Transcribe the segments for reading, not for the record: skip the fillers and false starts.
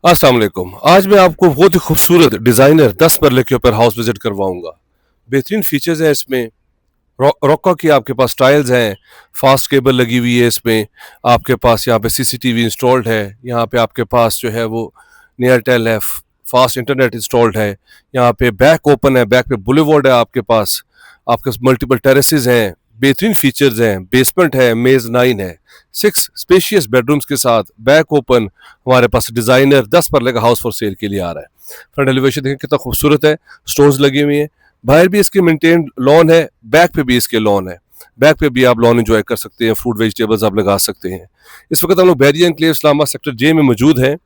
अस्सलाम वालेकुम। आज मैं आपको बहुत ही खूबसूरत डिज़ाइनर 10 मरले के ऊपर हाउस विजिट करवाऊंगा। बेहतरीन फीचर्स हैं इसमें। रॉका की आपके पास टाइल्स हैं, फास्ट केबल लगी हुई है इसमें। आपके पास यहाँ पे सीसीटीवी इंस्टॉल्ड है। यहाँ पे आपके पास जो है वो नियरटेल है, फास्ट इंटरनेट इंस्टॉल्ड है। यहाँ पे बैक ओपन है, बैक पे बुलेवार्ड है आपके पास। आपके पास मल्टीपल टेरेसेस हैं, बेहतरीन फीचर्स हैं, बेसमेंट है, मेज 9 है, 6 स्पेशियस बेडरूम्स के साथ बैक ओपन। हमारे पास डिजाइनर 10 मरले का हाउस फॉर सेल के लिए आ रहा है। फ्रंट एलिवेशन देखें कितना खूबसूरत है, स्टोन्स लगी हुई हैं। बाहर भी इसके मेंटेन लॉन है, बैक पे भी इसके लॉन है। बैक पे भी आप लॉन एंजॉय कर सकते हैं, फ्रूट वेजिटेबल्स आप लगा सकते हैं। इस वक्त हम लोग बैरिया एनक्लेव इस्लामाबाद सेक्टर जे में मौजूद हैं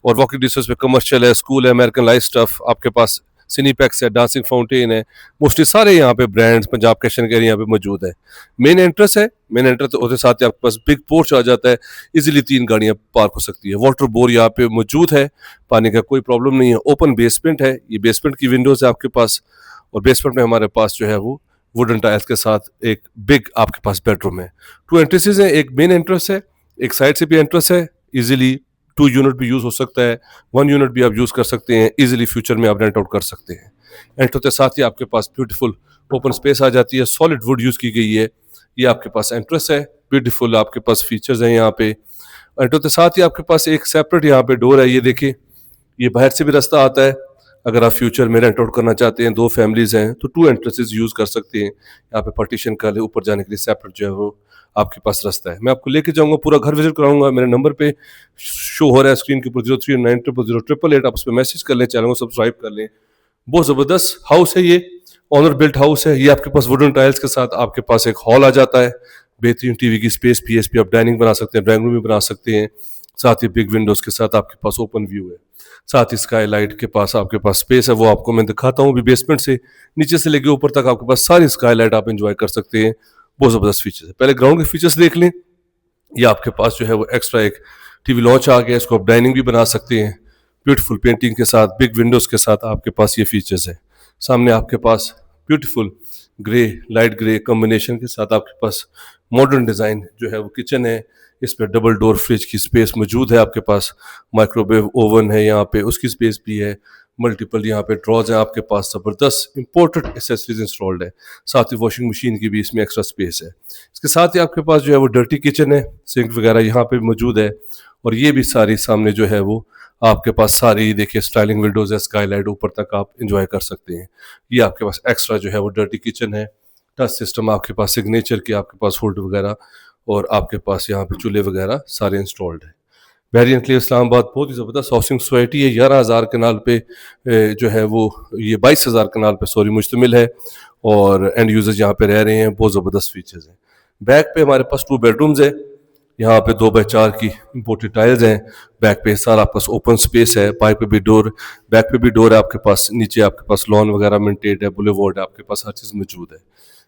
और वॉकिंग डिस्टेंस पे कमर्शियल है, स्कूल है, अमेरिकन लाइफ स्टफ, आपके पास सिनीपैक्स है, डांसिंग फाउंटेन है। मोस्टली सारे यहाँ पे ब्रांड्स पंजाब कैशन केयर यहाँ पे मौजूद है। मेन एंट्रेंस है, मेन एंट्रेंस होते साथ ही आपके पास बिग पोर्च आ जाता है। इजीली 3 गाड़ियाँ पार्क हो सकती है। वाटर बोर यहाँ पे मौजूद है, पानी का कोई प्रॉब्लम नहीं है। ओपन बेसमेंट है, ये बेसमेंट की विंडोज है आपके पास। और बेसमेंट में हमारे पास जो है वो वुडन टाइल्स के साथ एक बिग आपके पास बेडरूम है। 2 एंट्रेंसेज हैं, एक मेन एंट्रेंस है, एक साइड से भी एंट्रेंस है। इजीली 2 यूनिट भी यूज हो सकता है, 1 यूनिट भी आप यूज कर सकते हैं। इजीली फ्यूचर में आप रेंट आउट कर सकते हैं। एंटर होते साथ ही आपके पास ब्यूटीफुल ओपन स्पेस आ जाती है, सॉलिड वुड यूज की गई है। ये आपके पास एंट्रेंस है, ब्यूटीफुल आपके पास फीचर्स हैं यहाँ पे। एंटर होते साथ ही आपके पास एक सेपरेट यहाँ पे डोर है, ये देखिए, ये बाहर से भी रास्ता आता है। अगर आप फ्यूचर में रेंट आउट करना चाहते हैं, 2 फैमिलीज हैं, तो 2 एंट्रेंसेस यूज कर सकते हैं। यहाँ पे पार्टीशन कर ले, ऊपर जाने के लिए सेपरेट जो है वो आपके पास रास्ता है। मैं आपको लेके जाऊंगा, पूरा घर विजिट कराऊंगा। मेरे नंबर पे शो हो रहा है स्क्रीन के ऊपर 0390008888। आप उस पर मैसेज कर लें, चैनल को सब्सक्राइब कर लें। बहुत ज़बरदस्त हाउस है ये, ऑनर बिल्ट हाउस है। ये आपके पास वुडन टाइल्स के साथ आपके पास एक हॉल आ जाता है। बेहतरीन टीवी की स्पेस, पीएसपी आप डाइनिंग बना सकते हैं, ड्राइंग रूम भी बना सकते हैं। साथ ही बिग विंडोज के साथ आपके पास ओपन व्यू है। साथ ही स्काई लाइट के पास आपके पास स्पेस है, वो आपको मैं दिखाता हूँ। भी बेसमेंट से नीचे से लेके ऊपर तक आपके पास सारी स्काई लाइट आप एंजॉय कर सकते हैं। बहुत ज़बरदस्त फीचर्स है। पहले ग्राउंड के फीचर्स देख लें। ये आपके पास जो है वो एक्स्ट्रा एक टीवी लॉन्च आ गया, इसको आप डाइनिंग भी बना सकते हैं। ब्यूटीफुल पेंटिंग के साथ, बिग विंडोज के साथ आपके पास ये फीचर्स है। सामने आपके पास beautiful grey, light grey combination के साथ आपके पास मॉडर्न डिज़ाइन जो है वो किचन है। इसमें डबल डोर फ्रिज की स्पेस मौजूद है आपके पास। माइक्रोवेव ओवन है यहाँ पे, उसकी स्पेस भी है। मल्टीपल यहाँ पे ड्रॉज है आपके पास। ज़बरदस्त इंपोर्टेड एसेसरीज इंस्टॉल्ड है। साथ ही वॉशिंग मशीन की भी इसमें एक्स्ट्रा स्पेस है। इसके साथ ही आपके पास जो है वो डर्टी किचन है, सिंक वगैरह यहाँ पे मौजूद है। और ये भी सारी सामने जो है वो आपके पास सारी देखिए स्टाइलिंग विंडोज है, स्काईलाइट ऊपर तक आप इंजॉय कर सकते हैं। ये आपके पास एक्स्ट्रा जो है वो डर्टी किचन है। टच सिस्टम आपके पास सिग्नेचर के, आपके पास हुड वगैरह और आपके पास यहाँ पे चूल्हे वगैरह सारे इंस्टॉल्ड है। बैरियन क्लियर इस्लामाबाद बहुत ही ज़बरदस्त हाउसिंग सोसाइटी है। 11,000 कनाल पे जो है वो, ये 22,000 कनाल पे सॉरी मुश्तमिल है। और एंड यूजर्स यहाँ पे रह रहे हैं। बहुत ज़बरदस्त फीचर्स हैं। बैक पे हमारे पास 2 बेडरूम्स है। यहाँ पे 2x4 की इम्पोर्टेड टाइल्स हैं। बैक पे सारा आपके पास ओपन स्पेस है। बाइक पे भी डोर, बैक पे भी डोर है आपके पास। नीचे आपके पास लॉन वगैरह मेंटेड है, बुलेवार्ड है, आपके पास हर चीज़ मौजूद है।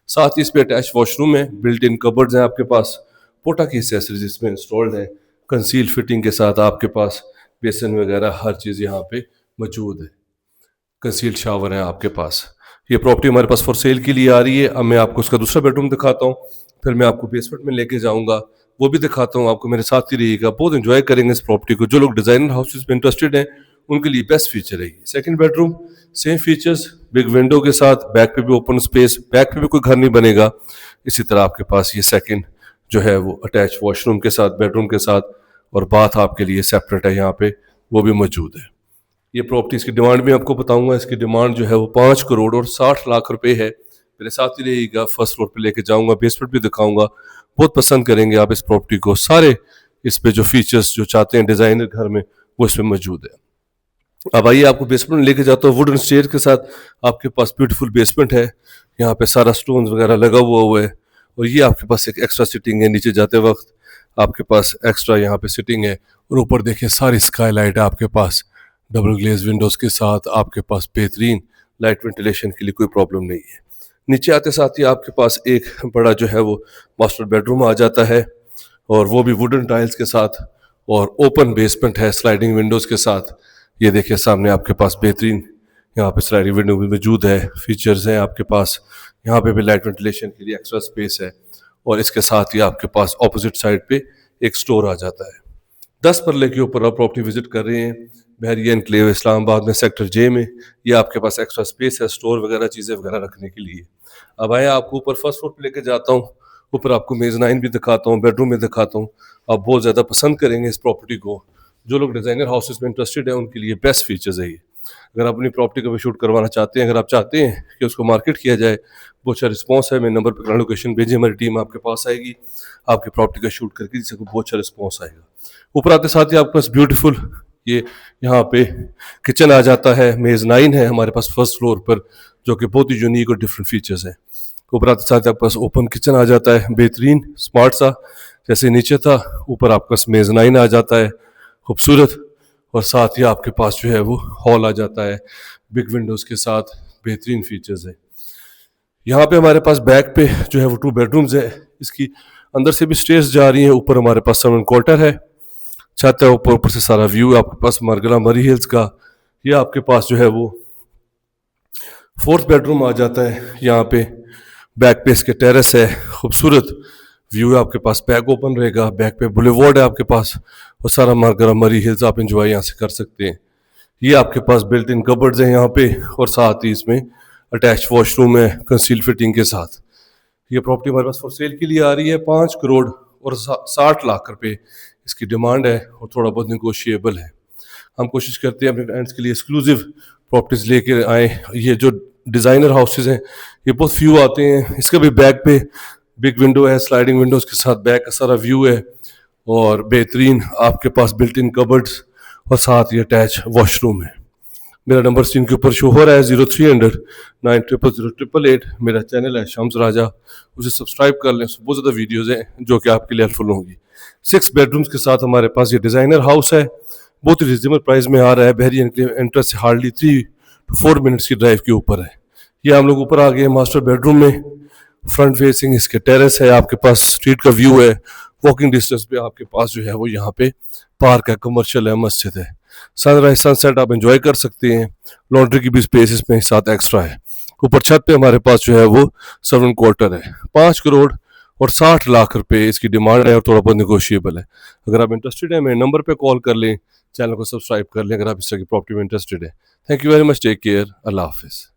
साथ ही इस पे अटैच वॉशरूम है, बिल्ट इन कबर्ड्स हैं आपके पास। पोटा की एसेसरीज इसमें इंस्टॉल्ड है, कंसील फिटिंग के साथ आपके पास बेसन वगैरह हर चीज़ यहाँ पे मौजूद है। कंसील्ड शावर है आपके पास। ये प्रॉपर्टी हमारे पास फॉर सेल के लिए आ रही है। अब मैं आपको उसका दूसरा बेडरूम दिखाता हूँ, फिर मैं आपको बेसमेंट में लेके जाऊँगा, वो भी दिखाता हूँ आपको। मेरे साथ ही रहिएगा, बहुत इंजॉय करेंगे इस प्रॉपर्टी को। जो लोग डिज़ाइनर हाउसेज में इंटरेस्टेड हैं उनके लिए बेस्ट फीचर है ये। Second bedroom, same features, big window के साथ, बैक पे भी ओपन स्पेस, बैक पे भी कोई घर नहीं बनेगा। इसी तरह आपके पास ये सेकंड जो है वो अटैच वॉशरूम के साथ, बेडरूम के साथ, और बाथ आपके लिए सेपरेट है यहाँ पे, वो भी मौजूद है। ये प्रॉपर्टी, इसकी डिमांड भी आपको बताऊंगा। इसकी डिमांड जो है वो 5 करोड़ और 60 लाख रुपए है। मेरे साथ ही रहिएगा, फर्स्ट फ्लोर पे लेके जाऊंगा, बेसमेंट भी दिखाऊंगा। बहुत पसंद करेंगे आप इस प्रॉपर्टी को। सारे इस पे जो फीचर्स जो चाहते हैं डिजाइनर घर में, वो इसमें मौजूद है। अब आइए आपको बेसमेंट लेके जाता हूँ। वुडन स्टेयर के साथ आपके पास ब्यूटीफुल बेसमेंट है। यहाँ पे सारा स्टोन वगैरह लगा हुआ है। और ये आपके पास एक एक्स्ट्रा सिटिंग है, नीचे जाते वक्त आपके पास एक्स्ट्रा यहाँ पे सिटिंग है। और ऊपर देखिए सारी स्काई लाइट है आपके पास, डबल ग्लेज विंडोज के साथ। आपके पास बेहतरीन लाइट वेंटिलेशन के लिए कोई प्रॉब्लम नहीं है। नीचे आते साथ ही आपके पास एक बड़ा जो है वो मास्टर बेडरूम आ जाता है, और वो भी वुडन टाइल्स के साथ। और ओपन बेसमेंट है स्लाइडिंग विंडोज के साथ। ये देखिए सामने आपके पास बेहतरीन यहाँ पे स्लाइडिंग विंडो भी मौजूद है। फीचर्स हैं आपके पास। यहाँ पे भी लाइट वेंटिलेशन के लिए एक्स्ट्रा स्पेस है। और इसके साथ ही आपके पास ऑपोजिट साइड पे एक स्टोर आ जाता है। 10 मरले के ऊपर आप प्रॉपर्टी विजिट कर रहे हैं बहरिया एनक्लेव इस्लामाबाद में सेक्टर जे में, ये आपके पास एक्स्ट्रा स्पेस है स्टोर वगैरह चीज़ें वगैरह रखने के लिए। अब आए आपको ऊपर फर्स्ट फ्लोर पे लेके जाता हूँ, ऊपर आपको मेजनाइन भी दिखाता हूँ, बेडरूम में दिखाता हूँ। आप बहुत ज़्यादा पसंद करेंगे इस प्रॉपर्टी को। जो लोग डिज़ाइनर हाउसेज में इंटरेस्टेड है उनके लिए बेस्ट फीचर्स है ये। अगर आप अपनी प्रॉपर्टी का भी शूट करवाना चाहते हैं, अगर आप चाहते हैं कि उसको मार्केट किया जाए, बहुत अच्छा रिस्पॉन्स है। मेरे नंबर पर लोकेशन भेजिए, हमारी टीम आपके पास आएगी, आपकी प्रॉपर्टी का शूट करके जिससे बहुत अच्छा रिस्पॉन्स आएगा। ऊपर आते साथ ही आपके पास ब्यूटीफुल ये यहाँ पे किचन आ जाता है, मेजनाइन है हमारे पास फर्स्ट फ्लोर पर, जो कि बहुत ही यूनिक और डिफरेंट फीचर्स हैं। ऊपर आते साथ आपके पास ओपन किचन आ जाता है, बेहतरीन स्मार्ट सा, जैसे नीचे था ऊपर आपके पास मेजनाइन आ जाता है खूबसूरत, और साथ ही आपके पास जो है वो हॉल आ जाता है बिग विंडोज़ के साथ, बेहतरीन फीचर्स है। यहाँ पे हमारे पास बैक पे जो है वो 2 बेडरूम्स है, इसकी अंदर से भी स्टेयर्स जा रही हैं। ऊपर हमारे पास सर्वेंट क्वार्टर है, छत है ऊपर, ऊपर से सारा व्यू आपके पास मरगला मरी हिल्स का। ये आपके पास जो है वो 4th बेडरूम आ जाता है। यहाँ पे बैक पे इसके टेरेस है, खूबसूरत व्यू है आपके पास, बैक ओपन रहेगा, बैक पे बुलेवार्ड है आपके पास, और सारा मरगला मरी हिल्स आप इंजॉय यहाँ से कर सकते हैं। ये आपके पास बिल्ट इन कबर्ड्स हैं यहाँ पे, और साथ ही इसमें अटैच वॉशरूम है कंसील फिटिंग के साथ। ये प्रॉपर्टी हमारे पास फॉर सेल के लिए आ रही है 5 करोड़ और 60 लाख रुपए इसकी डिमांड है, और थोड़ा बहुत निगोशिएबल है। हम कोशिश करते हैं अपने क्लाइंट्स के लिए एक्सक्लूसिव प्रॉपर्टीज लेके आए। ये जो डिज़ाइनर हाउसेज हैं ये बहुत फ्यू आते हैं। इसका भी बैक पे बिग विंडो है, स्लाइडिंग विंडोज़ के साथ बैक का सारा व्यू है, और बेहतरीन आपके पास बिल्ट इन कबर्ड्स और साथ ही अटैच वॉशरूम है। मेरा नंबर स्क्रीन के ऊपर शो हो रहा है 0300 9000888। मेरा चैनल है शम्स राजा, उसे सब्सक्राइब कर लें, बहुत ज़्यादा वीडियोज़ हैं जो कि आपके लिए हेल्पफुल होंगी। 6 बेडरूम्स के साथ हमारे पास ये डिज़ाइनर हाउस है, बहुत ही रिजनेबल प्राइस में आ रहा है। बहरी एंट्रेंस से हार्डली 3 to 4 मिनट्स की ड्राइव के ऊपर है। ये हम लोग ऊपर आ गए मास्टर बेडरूम में, फ्रंट फेसिंग इसके टेरेस है, आपके पास स्ट्रीट का व्यू है, वॉकिंग डिस्टेंस पे आपके पास जो है वो यहाँ पे पार्क है, कमर्शियल है, मस्जिद है, सनराइज सनसेट आप एंजॉय कर सकते हैं। लॉन्ड्री की भी स्पेस इसमें साथ एक्स्ट्रा है। ऊपर छत पे हमारे पास जो है वो सर्वेंट क्वार्टर है। 5 करोड़ और 60 लाख रुपए इसकी डिमांड है, और थोड़ा बहुत निगोशिएबल है। अगर आप इंटरेस्टेड है मेरे नंबर पे कॉल कर लें, चैनल को सब्सक्राइब कर लें अगर आप इस तरह की प्रॉपर्टी में इंटरेस्टेड है। Thank you very much, take care, अल्लाह हाफिज़।